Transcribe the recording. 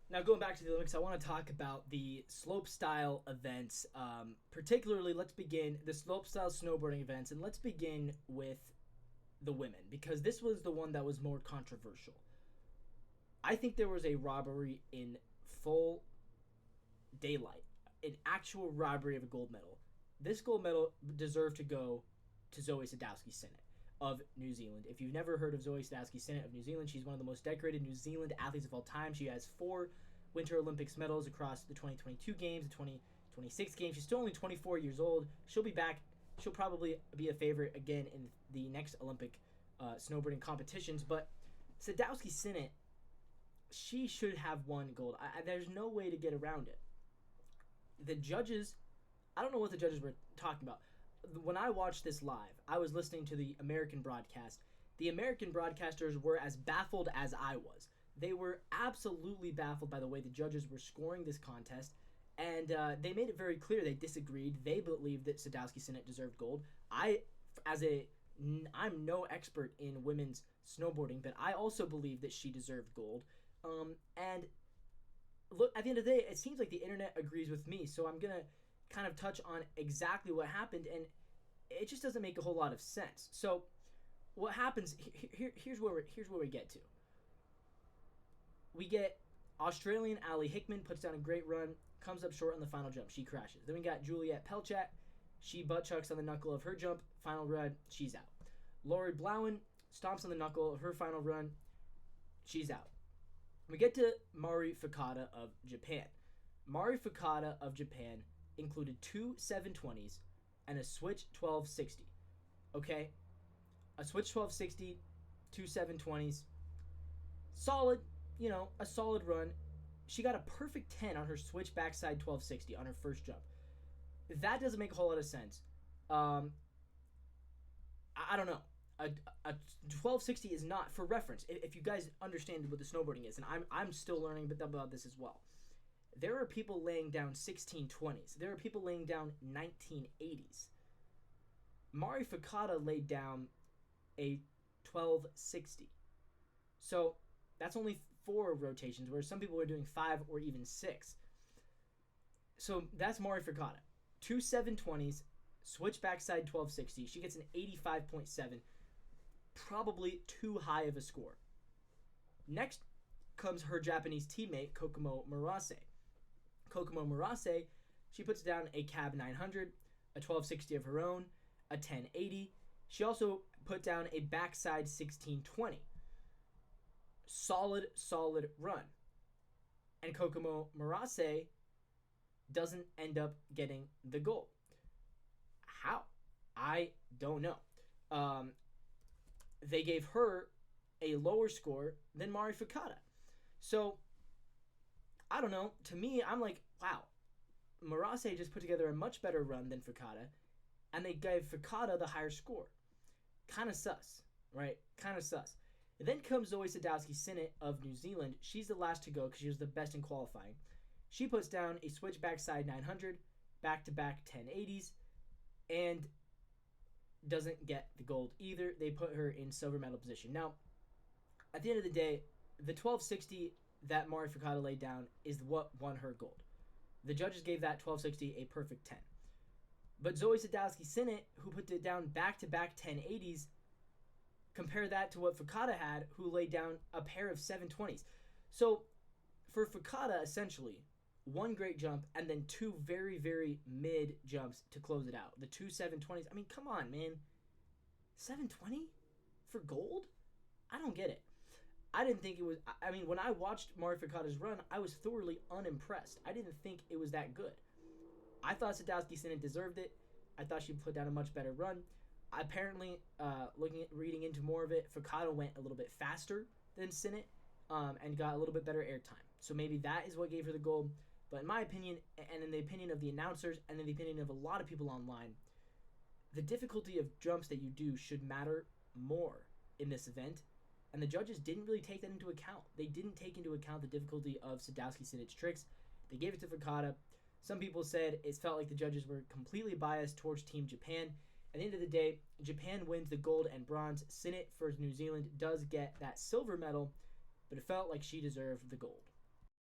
Now, going back to the Olympics, I want to talk about the slopestyle events. Particularly, let's begin the slopestyle snowboarding events, and let's begin with the women because this was the one that was more controversial. I think there was a robbery in full daylight, an actual robbery of a gold medal. This gold medal deserved to go to Zoi Sadowski-Synnott of New Zealand. If you've never heard of Zoi Sadowski-Synnott of New Zealand, she's one of the most decorated New Zealand athletes of all time. She has 4 Winter Olympics medals across the 2022 games, the 2026 games. She's still only 24 years old. She'll be back. She'll probably be a favorite again in the next Olympic snowboarding competitions. But Sadowski-Synnott, she should have won gold. There's no way to get around it. The judges, I don't know what the judges were talking about. When I watched this live, I was listening to the American broadcast. The American broadcasters were as baffled as I was. They were absolutely baffled by the way the judges were scoring this contest, and they made it very clear they disagreed. They believed that Sadowski-Synnott deserved gold. I'm no expert in women's snowboarding, but I also believe that she deserved gold. And look, at the end of the day, it seems like the internet agrees with me, so I'm gonna kind of touch on exactly what happened, and it just doesn't make a whole lot of sense. So, what happens? Here's where we get to. We get Australian Ali Hickman puts down a great run, comes up short on the final jump. She crashes. Then we got Juliette Pelchat. She butt chucks on the knuckle of her jump. Final run, she's out. Lori Blauen stomps on the knuckle of her final run. She's out. We get to Mari Fukada of Japan. Mari Fukada of Japan included 2 720s and a switch 1260. Okay? A switch 1260, 2 720s. Solid, a solid run. She got a perfect 10 on her switch backside 1260 on her first jump. That doesn't make a whole lot of sense. I don't know. A 1260 is not, for reference, if you guys understand what the snowboarding is, and I'm still learning a bit about this as well. There are people laying down 1620s. There are people laying down 1980s. Mari Fukada laid down a 1260. So that's only 4 rotations, where some people are doing 5 or even 6. So that's Mari Fukada. 2 720s, switch backside 1260. She gets an 85.7. Probably too high of a score. Next comes her Japanese teammate, Kokomo Murase. Kokomo Murase, she puts down a cab 900, a 1260 of her own, a 1080. She also put down a backside 1620. Solid run. And Kokomo Murase doesn't end up getting the gold. How? I don't know. They gave her a lower score than Mari Fukada. So, I don't know. To me, I'm like, wow. Murase just put together a much better run than Fukada, and they gave Fukada the higher score. Kind of sus, right? Kind of sus. And then comes Zoi Sadowski-Synnott of New Zealand. She's the last to go because she was the best in qualifying. She puts down a switch backside 900, back-to-back 1080s, and doesn't get the gold either. They put her in silver medal position. Now, at the end of the day, the 1260 that Mari Fukada laid down is what won her gold. The judges gave that 1260 a perfect 10. But Zoi Sadowski-Synnott, who put it down back-to-back 1080s, compare that to what Fukada had, who laid down a pair of 720s. So, for Fukada, essentially, 1 great jump and then 2 very, very mid jumps to close it out. The 2 720s. I mean, come on, man. 720 for gold? I don't get it. I didn't think it was... I mean, when I watched Mari Fukada's run, I was thoroughly unimpressed. I didn't think it was that good. I thought Sadowski-Synnott deserved it. I thought she put down a much better run. Apparently, reading into more of it, Fukada went a little bit faster than Synnott and got a little bit better airtime. So maybe that is what gave her the gold. But in my opinion, and in the opinion of the announcers, and in the opinion of a lot of people online, the difficulty of jumps that you do should matter more in this event. And the judges didn't really take that into account. They didn't take into account the difficulty of Sadowski-Synnott's tricks. They gave it to Fukada. Some people said it felt like the judges were completely biased towards Team Japan. At the end of the day, Japan wins the gold and bronze. Synnott for New Zealand does get that silver medal, but it felt like she deserved the gold.